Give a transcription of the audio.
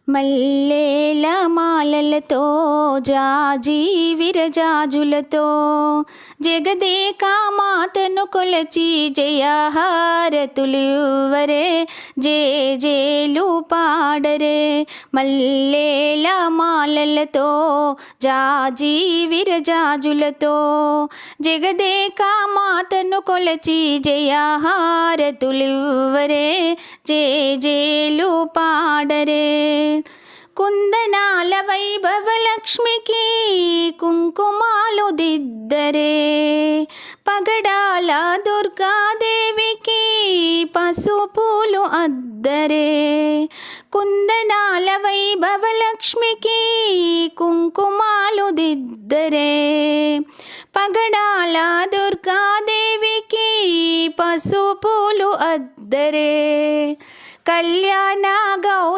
మల్లేల మాలలతో జాజి విరజాజులతో జగదేక మాతను కొలచి జయహారతులివ్వరే, జేజేలు పాడరే. మల్లేల మాలలతో జాజి విరజాజులతో జగదేక మాతను కొలచి జయహారతులివ్వరే, జేజేలు పాడరే. కుందనాల వైభవలక్ష్మికి కుంకుమాలు దిద్దరే, పగడాల దుర్గాదేవికి పసుపులు అద్దరే. కుందనాల వైభవలక్ష్మికి కుంకుమాలు దిద్దరే, పగడాల దుర్గాదేవికి పసుపులు అద్దరే. కళ్యాణ